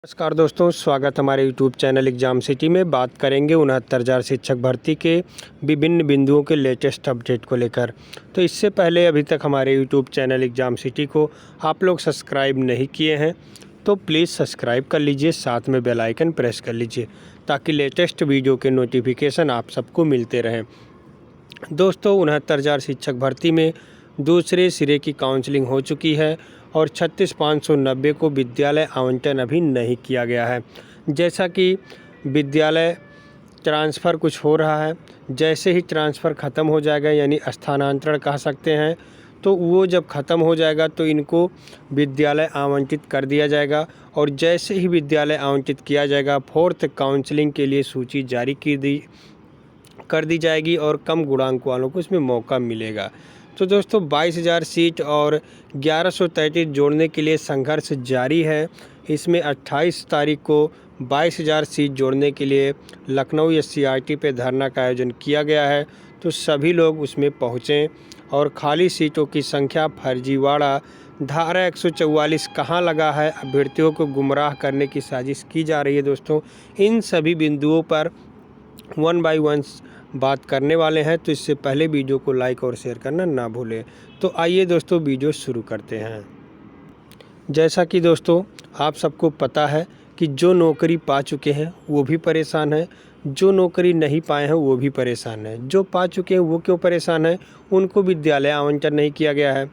नमस्कार दोस्तों, स्वागत हमारे यूट्यूब चैनल एग्ज़ाम सिटी में। बात करेंगे 69,000 शिक्षक भर्ती के विभिन्न बिंदुओं के लेटेस्ट अपडेट को लेकर। तो इससे पहले अभी तक हमारे यूट्यूब चैनल एग्ज़ाम सिटी को आप लोग सब्सक्राइब नहीं किए हैं तो प्लीज़ सब्सक्राइब कर लीजिए, साथ में बेल आइकन प्रेस कर लीजिए ताकि लेटेस्ट वीडियो के नोटिफिकेशन आप सबको मिलते रहें। दोस्तों, 69,000 शिक्षक भर्ती में दूसरे सिरे की काउंसलिंग हो चुकी है और 36,590 को विद्यालय आवंटन अभी नहीं किया गया है। जैसा कि विद्यालय ट्रांसफ़र कुछ हो रहा है, जैसे ही ट्रांसफ़र ख़त्म हो जाएगा यानी स्थानांतरण कह सकते हैं, तो वो जब ख़त्म हो जाएगा तो इनको विद्यालय आवंटित कर दिया जाएगा और जैसे ही विद्यालय आवंटित किया जाएगा फोर्थ काउंसलिंग के लिए सूची जारी कर दी जाएगी और कम गुणांक वालों को इसमें मौका मिलेगा। तो दोस्तों, 22,000 सीट और 1133 जोड़ने के लिए संघर्ष जारी है। इसमें 28 तारीख को 22,000 सीट जोड़ने के लिए लखनऊ SCRT पे धरना का आयोजन किया गया है, तो सभी लोग उसमें पहुँचें। और खाली सीटों की संख्या, फर्जीवाड़ा, धारा 144 कहाँ लगा है, अभ्यर्थियों को गुमराह करने की साजिश की जा रही है। दोस्तों, इन सभी बिंदुओं पर 1 बाय 1 बात करने वाले हैं, तो इससे पहले वीडियो को लाइक और शेयर करना ना भूलें। तो आइए दोस्तों, वीडियो शुरू करते हैं। जैसा कि दोस्तों आप सबको पता है कि जो नौकरी पा चुके हैं वो भी परेशान है, जो नौकरी नहीं पाए हैं वो भी परेशान है। जो पा चुके हैं वो क्यों परेशान है? उनको विद्यालय आवंटन नहीं किया गया है।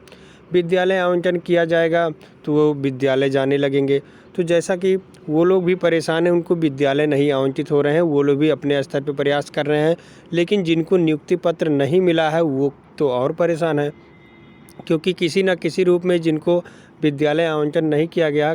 विद्यालय आवंटन किया जाएगा तो वो विद्यालय जाने लगेंगे। तो जैसा कि वो लोग भी परेशान हैं, उनको विद्यालय नहीं आवंटित हो रहे हैं, वो लोग भी अपने स्तर पर प्रयास कर रहे हैं, लेकिन जिनको नियुक्ति पत्र नहीं मिला है वो तो और परेशान है, क्योंकि किसी न किसी रूप में जिनको विद्यालय आवंटन नहीं किया गया,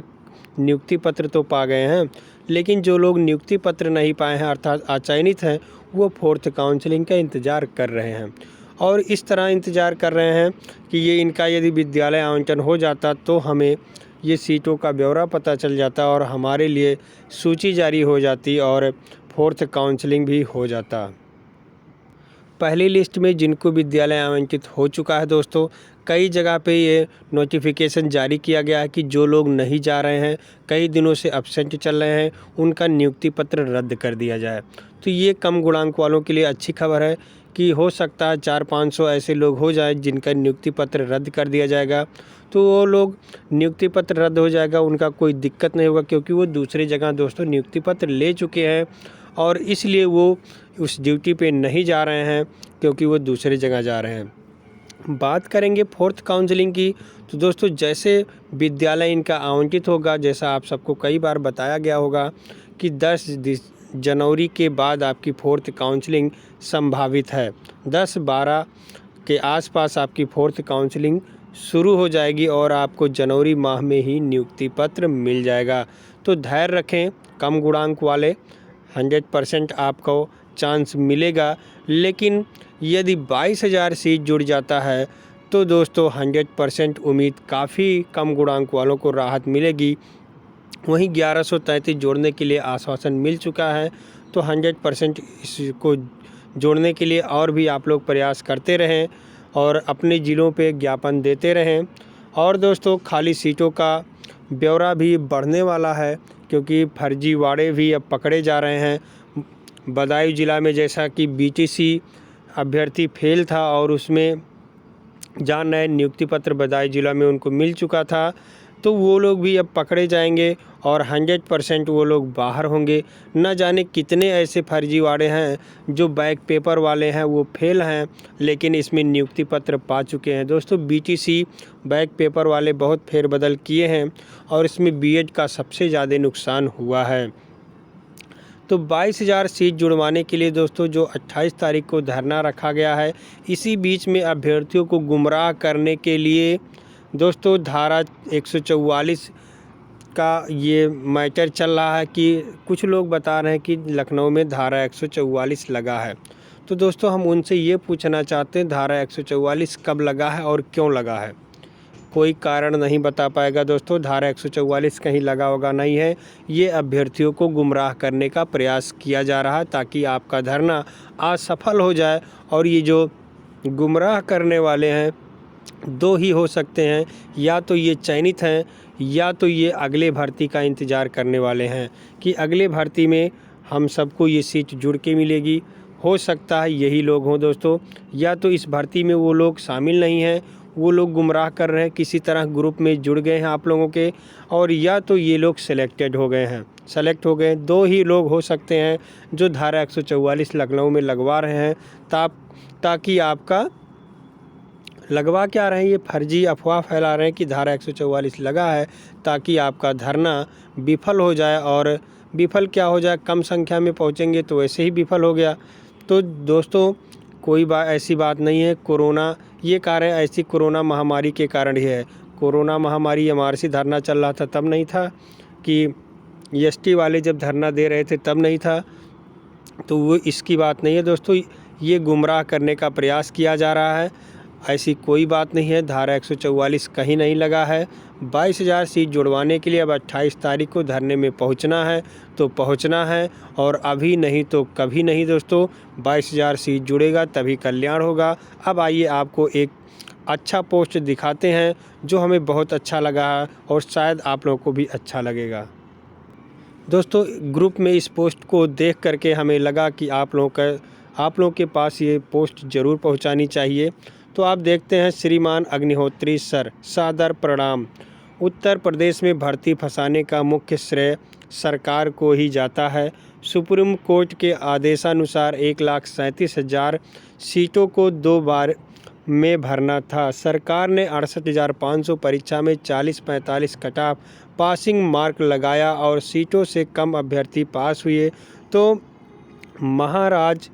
नियुक्ति पत्र तो पा गए हैं, लेकिन जो लोग नियुक्ति पत्र नहीं पाए हैं अर्थात अचयनित हैं, वो फोर्थ काउंसलिंग का इंतज़ार कर रहे हैं। और इस तरह इंतज़ार कर रहे हैं कि ये इनका यदि विद्यालय आवंटन हो जाता तो हमें ये सीटों का ब्यौरा पता चल जाता और हमारे लिए सूची जारी हो जाती और फोर्थ काउंसलिंग भी हो जाता। पहली लिस्ट में जिनको विद्यालय आवंटित हो चुका है दोस्तों, कई जगह पे ये नोटिफिकेशन जारी किया गया है कि जो लोग नहीं जा रहे हैं, कई दिनों से एब्सेंट चल रहे हैं, उनका नियुक्ति पत्र रद्द कर दिया जाए। तो ये कम गुणांक वालों के लिए अच्छी खबर है कि हो सकता है 400-500 ऐसे लोग हो जाए जिनका नियुक्ति पत्र रद्द कर दिया जाएगा। तो वो लोग नियुक्ति पत्र रद्द हो जाएगा, उनका कोई दिक्कत नहीं होगा, क्योंकि वो दूसरी जगह दोस्तों नियुक्ति पत्र ले चुके हैं और इसलिए वो उस ड्यूटी पे नहीं जा रहे हैं, क्योंकि वो दूसरी जगह जा रहे हैं। बात करेंगे फोर्थ काउंसलिंग की, तो दोस्तों जैसे विद्यालय इनका आवंटित होगा, जैसा आप सबको कई बार बताया गया होगा कि 10 जनवरी के बाद आपकी फोर्थ काउंसलिंग संभावित है। 10-12 के आसपास आपकी फोर्थ काउंसलिंग शुरू हो जाएगी और आपको जनवरी माह में ही नियुक्ति पत्र मिल जाएगा। तो धैर्य रखें, कम गुणांक वाले 100% आपको चांस मिलेगा, लेकिन यदि 22,000 सीट जुड़ जाता है तो दोस्तों 100% उम्मीद काफ़ी कम गुणांक वालों को राहत मिलेगी। वहीं 1133 जोड़ने के लिए आश्वासन मिल चुका है, तो 100% इसको जोड़ने के लिए और भी आप लोग प्रयास करते रहें और अपने ज़िलों पे ज्ञापन देते रहें। और दोस्तों, खाली सीटों का ब्यौरा भी बढ़ने वाला है, क्योंकि फर्जीवाड़े भी अब पकड़े जा रहे हैं। बदायूं ज़िला में जैसा कि BTC अभ्यर्थी फेल था और उसमें जहाँ नए नियुक्ति पत्र बदायूं ज़िला में उनको मिल चुका था, तो वो लोग भी अब पकड़े जाएंगे और 100% वो लोग बाहर होंगे। न जाने कितने ऐसे फर्जीवाड़े हैं जो बैक पेपर वाले हैं, वो फेल हैं लेकिन इसमें नियुक्ति पत्र पा चुके हैं। दोस्तों, BTC बैक पेपर वाले बहुत फेरबदल किए हैं और इसमें B.Ed का सबसे ज़्यादा नुकसान हुआ है। तो 22,000 सीट जुड़वाने के लिए दोस्तों जो 28 तारीख को धरना रखा गया है, इसी बीच में अभ्यर्थियों को गुमराह करने के लिए दोस्तों धारा 144 का ये मैटर चल रहा है कि कुछ लोग बता रहे हैं कि लखनऊ में धारा 144 लगा है। तो दोस्तों, हम उनसे ये पूछना चाहते हैं, धारा 144 कब लगा है और क्यों लगा है? कोई कारण नहीं बता पाएगा दोस्तों। धारा 144 कहीं लगा होगा नहीं है, ये अभ्यर्थियों को गुमराह करने का प्रयास किया जा रहा है ताकि आपका धरना असफल हो जाए। और ये जो गुमराह करने वाले हैं, दो ही हो सकते हैं, या तो ये चयनित हैं या तो ये अगले भर्ती का इंतज़ार करने वाले हैं कि अगले भर्ती में हम सबको ये सीट जुड़ के मिलेगी। हो सकता है यही लोग हों दोस्तों, या तो इस भर्ती में वो लोग शामिल नहीं हैं, वो लोग गुमराह कर रहे हैं, किसी तरह ग्रुप में जुड़ गए हैं आप लोगों के, और या तो ये लोग सेलेक्ट हो गए। दो ही लोग हो सकते हैं जो धारा 144 लखनऊ में लगवा रहे हैं, ताकि आपका लगवा क्या रहे हैं, ये फर्जी अफवाह फैला रहे हैं कि धारा 144 लगा है ताकि आपका धरना विफल हो जाए, और विफल क्या हो जाए, कम संख्या में पहुंचेंगे तो वैसे ही विफल हो गया। तो दोस्तों कोई ऐसी बात नहीं है। कोरोना ये कारण ऐसी कोरोना महामारी के कारण ही है। कोरोना महामारी एमआरसी धरना चल रहा था तब नहीं था, कि एसटी वाले जब धरना दे रहे थे तब नहीं था। तो वो इसकी बात नहीं है दोस्तों, ये गुमराह करने का प्रयास किया जा रहा है। ऐसी कोई बात नहीं है, धारा 144 कहीं नहीं लगा है। 22,000 सीट जुड़वाने के लिए अब 28 तारीख को धरने में पहुंचना है तो पहुंचना है, और अभी नहीं तो कभी नहीं दोस्तों। 22,000 सीट जुड़ेगा तभी कल्याण होगा। अब आइए आपको एक अच्छा पोस्ट दिखाते हैं जो हमें बहुत अच्छा लगा है और शायद आप लोगों को भी अच्छा लगेगा। दोस्तों ग्रुप में इस पोस्ट को देख करके हमें लगा कि आप लोगों के पास ये पोस्ट ज़रूर पहुंचानी चाहिए। तो आप देखते हैं, श्रीमान अग्निहोत्री सर, सादर प्रणाम। उत्तर प्रदेश में भर्ती फंसाने का मुख्य श्रेय सरकार को ही जाता है। सुप्रीम कोर्ट के आदेशानुसार 1,37,000 सीटों को 2 बार में भरना था। सरकार ने 68,500 परीक्षा में 40-45 कट-ऑफ पासिंग मार्क लगाया और सीटों से कम अभ्यर्थी पास हुए। तो महाराज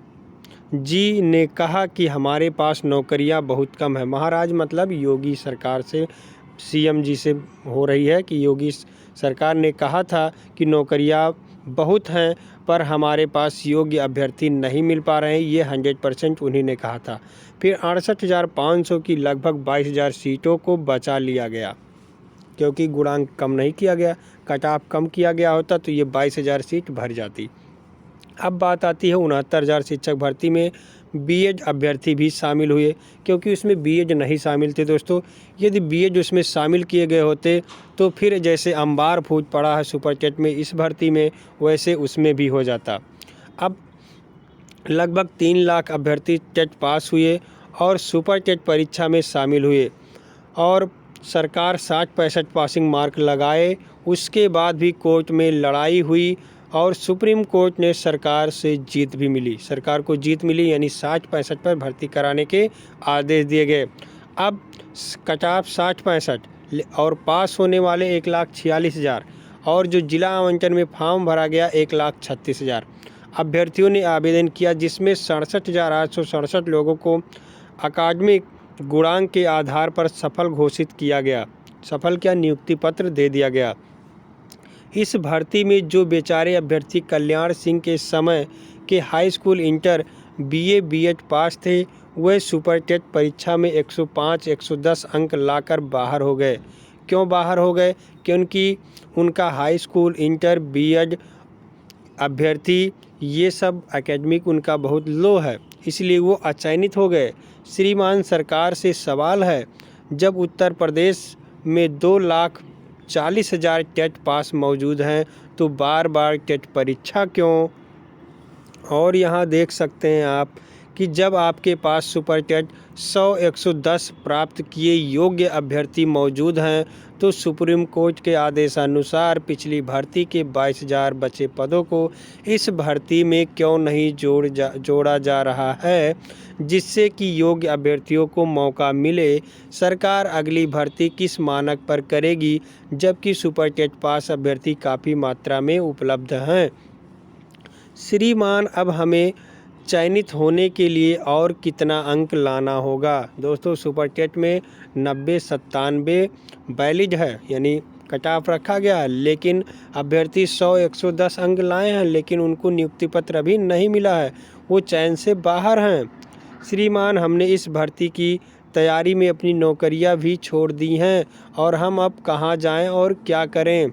जी ने कहा कि हमारे पास नौकरियां बहुत कम है। महाराज मतलब योगी सरकार से, सीएम जी से हो रही है कि योगी सरकार ने कहा था कि नौकरियां बहुत हैं पर हमारे पास योग्य अभ्यर्थी नहीं मिल पा रहे हैं। ये 100% उन्हीं ने कहा था। फिर 68,500 की लगभग 22,000 सीटों को बचा लिया गया, क्योंकि गुणांक कम नहीं किया गया। कट ऑफ कम किया गया होता तो ये 22,000 सीट भर जाती। अब बात आती है 69,000 शिक्षक भर्ती में बीएड अभ्यर्थी भी शामिल हुए, क्योंकि उसमें बीएड नहीं शामिल थे दोस्तों। यदि बीएड उसमें शामिल किए गए होते तो फिर जैसे अंबार फूट पड़ा है सुपर टेट में इस भर्ती में, वैसे उसमें भी हो जाता। अब लगभग 3 लाख अभ्यर्थी टेट पास हुए और सुपर टेट परीक्षा में शामिल हुए, और सरकार 60-65 पासिंग मार्क लगाए। उसके बाद भी कोर्ट में लड़ाई हुई और सुप्रीम कोर्ट ने सरकार से जीत भी मिली। सरकार को जीत मिली, यानी 60-65 पर भर्ती कराने के आदेश दिए गए। अब कट ऑफ 60-65 और पास होने वाले 1,46,000, और जो जिला आवंटन में फॉर्म भरा गया 1,36,000 अभ्यर्थियों ने आवेदन किया, जिसमें 67,867 लोगों को अकादमिक गुणांक के आधार पर सफल घोषित किया गया। सफल क्या, नियुक्ति पत्र दे दिया गया। इस भर्ती में जो बेचारे अभ्यर्थी कल्याण सिंह के समय के high school, inter, BA, BEd pass थे, वह सुपर टेट परीक्षा में 105-110 अंक लाकर बाहर हो गए। क्यों बाहर हो गए? क्योंकि उनका हाई स्कूल, इंटर, बीएड अभ्यर्थी ये सब एकेडमिक उनका बहुत लो है, इसलिए वो अचयनित हो गए। श्रीमान सरकार से सवाल है, जब उत्तर प्रदेश में 2,40,000 टेट पास मौजूद हैं तो बार बार टेट परीक्षा क्यों? और यहाँ देख सकते हैं आप कि जब आपके पास सुपर टेट 100-110 प्राप्त किए योग्य अभ्यर्थी मौजूद हैं तो सुप्रीम कोर्ट के आदेशानुसार पिछली भर्ती के 22,000 बचे पदों को इस भर्ती में क्यों नहीं जोड़ा जा रहा है, जिससे कि योग्य अभ्यर्थियों को मौका मिले। सरकार अगली भर्ती किस मानक पर करेगी, जबकि सुपर टेट पास अभ्यर्थी काफ़ी मात्रा में उपलब्ध हैं। श्रीमान अब हमें चयनित होने के लिए और कितना अंक लाना होगा? दोस्तों सुपर टेट में 90-97 वैलिड है, यानी कट ऑफ रखा गया है, लेकिन अभ्यर्थी 100-110 अंक लाए हैं, लेकिन उनको नियुक्ति पत्र अभी नहीं मिला है, वो चयन से बाहर हैं। श्रीमान हमने इस भर्ती की तैयारी में अपनी नौकरियां भी छोड़ दी हैं और हम अब कहां जाएं और क्या करें?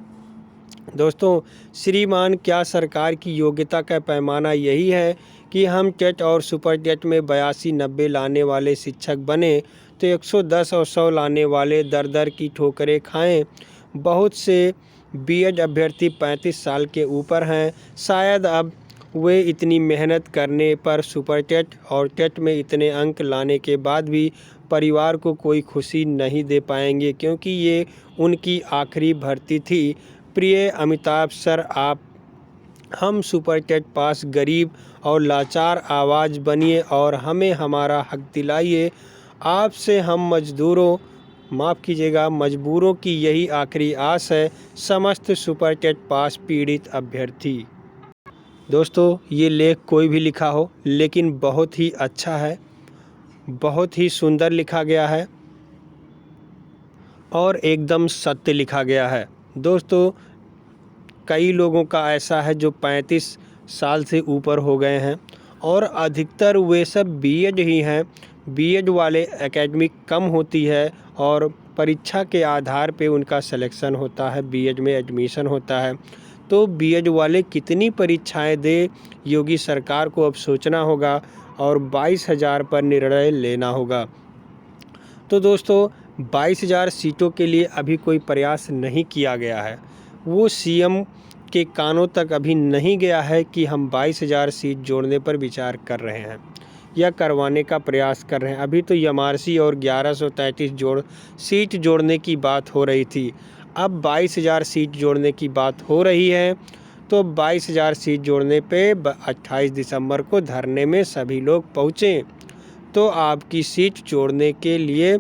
दोस्तों श्रीमान क्या सरकार की योग्यता का पैमाना यही है कि हम टेट और सुपर टेट में 82-90 लाने वाले शिक्षक बने तो 110 और 100 लाने वाले दर दर की ठोकरें खाएं? बहुत से बीएड अभ्यर्थी 35 साल के ऊपर हैं। शायद अब वे इतनी मेहनत करने पर सुपर टेट और टेट में इतने अंक लाने के बाद भी परिवार को कोई खुशी नहीं दे पाएंगे, क्योंकि ये उनकी आखिरी भर्ती थी। प्रिय अमिताभ सर, आप हम सुपर टेट पास गरीब और लाचार आवाज़ बनिए और हमें हमारा हक दिलाइए। आपसे हम मजबूरों की यही आखिरी आस है। समस्त सुपर टेट पास पीड़ित अभ्यर्थी। दोस्तों, ये लेख कोई भी लिखा हो, लेकिन बहुत ही अच्छा है, बहुत ही सुंदर लिखा गया है और एकदम सत्य लिखा गया है। दोस्तों, कई लोगों का ऐसा है जो 35 साल से ऊपर हो गए हैं और अधिकतर वे सब बीएड ही हैं। बीएड वाले एकेडमिक कम होती है और परीक्षा के आधार पे उनका सिलेक्शन होता है, बीएड में एडमिशन होता है। तो बीएड वाले कितनी परीक्षाएं दे, योगी सरकार को अब सोचना होगा और 22,000 पर निर्णय लेना होगा। तो दोस्तों, 22,000 सीटों के लिए अभी कोई प्रयास नहीं किया गया है। वो सीएम के कानों तक अभी नहीं गया है कि हम 22,000 सीट जोड़ने पर विचार कर रहे हैं या करवाने का प्रयास कर रहे हैं। अभी तो एमआरसी और 1133 सीट जोड़ने की बात हो रही थी। अब 22,000 सीट जोड़ने की बात हो रही है। तो 22,000 सीट जोड़ने पे 28 दिसंबर को धरने में सभी लोग पहुँचें। तो आपकी सीट जोड़ने के लिए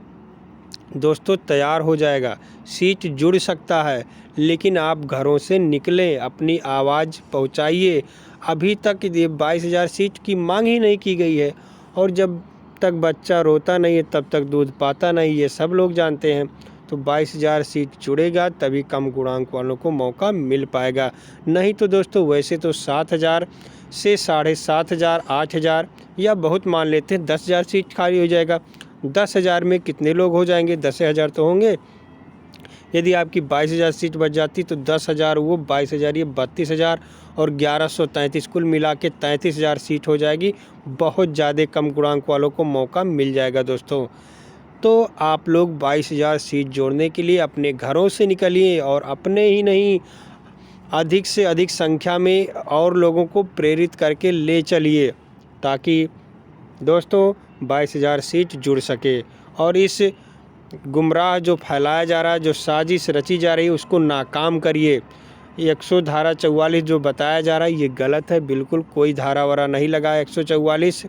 दोस्तों तैयार हो जाएगा। सीट जुड़ सकता है, लेकिन आप घरों से निकलें, अपनी आवाज़ पहुंचाइए। अभी तक ये 22,000 सीट की मांग ही नहीं की गई है और जब तक बच्चा रोता नहीं है तब तक दूध पाता नहीं, ये सब लोग जानते हैं। तो 22,000 सीट जुड़ेगा तभी कम गुणांक वालों को मौका मिल पाएगा। नहीं तो दोस्तों, वैसे तो 7,000 से 7,500, 8,000 या बहुत मान लेते हैं 10,000 सीट खाली हो जाएगा। 10,000 में कितने लोग हो जाएंगे? 10,000 तो होंगे। यदि आपकी 22,000 सीट बच जाती तो 10,000 वो 22,000 ये 32,000 और 1133 कुल मिला के 33,000 सीट हो जाएगी। बहुत ज़्यादा कम गुणांक वालों को मौका मिल जाएगा दोस्तों। तो आप लोग 22,000 सीट जोड़ने के लिए अपने घरों से निकलिए और अपने ही नहीं, अधिक से अधिक संख्या में और लोगों को प्रेरित करके ले चलिए, ताकि दोस्तों 22,000 सीट जुड़ सके और इस गुमराह जो फैलाया जा रहा है, जो साजिश रची जा रही है, उसको नाकाम करिए। 100 धारा 44 जो बताया जा रहा है ये गलत है। बिल्कुल कोई धारा वारा नहीं लगा 144,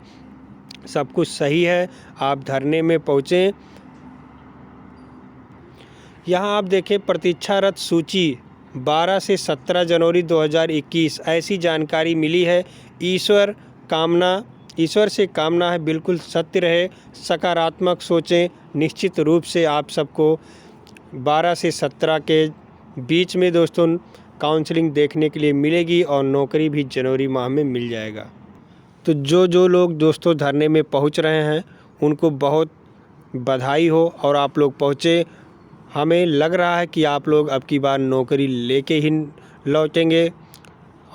सब कुछ सही है। आप धरने में पहुँचें। यहाँ आप देखें प्रतीक्षारत सूची 12 से 17 जनवरी 2021 ऐसी जानकारी मिली है। ईश्वर से कामना है बिल्कुल सत्य रहे, सकारात्मक सोचें। निश्चित रूप से आप सबको 12 से 17 के बीच में दोस्तों काउंसलिंग देखने के लिए मिलेगी और नौकरी भी जनवरी माह में मिल जाएगा। तो जो लोग दोस्तों धरने में पहुंच रहे हैं उनको बहुत बधाई हो और आप लोग पहुँचे। हमें लग रहा है कि आप लोग अब की बार नौकरी लेके ही लौटेंगे।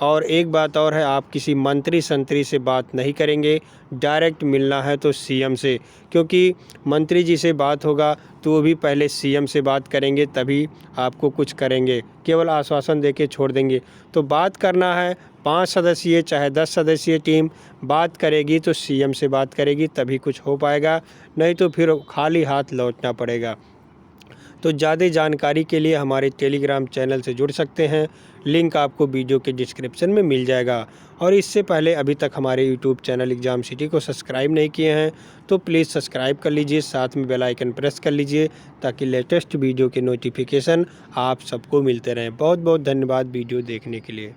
और एक बात और है, आप किसी मंत्री संतरी से बात नहीं करेंगे, डायरेक्ट मिलना है तो सीएम से, क्योंकि मंत्री जी से बात होगा तो वो भी पहले सीएम से बात करेंगे तभी आपको कुछ करेंगे, केवल आश्वासन देके छोड़ देंगे। तो बात करना है, 5 सदस्यीय चाहे 10 सदस्यीय टीम बात करेगी तो सीएम से बात करेगी तभी कुछ हो पाएगा, नहीं तो फिर खाली हाथ लौटना पड़ेगा। तो ज़्यादा जानकारी के लिए हमारे टेलीग्राम चैनल से जुड़ सकते हैं, लिंक आपको वीडियो के डिस्क्रिप्शन में मिल जाएगा। और इससे पहले अभी तक हमारे यूट्यूब चैनल एग्ज़ाम सिटी को सब्सक्राइब नहीं किए हैं तो प्लीज़ सब्सक्राइब कर लीजिए, साथ में बेल आइकन प्रेस कर लीजिए ताकि लेटेस्ट वीडियो के नोटिफिकेशन आप सबको मिलते रहें। बहुत बहुत धन्यवाद वीडियो देखने के लिए।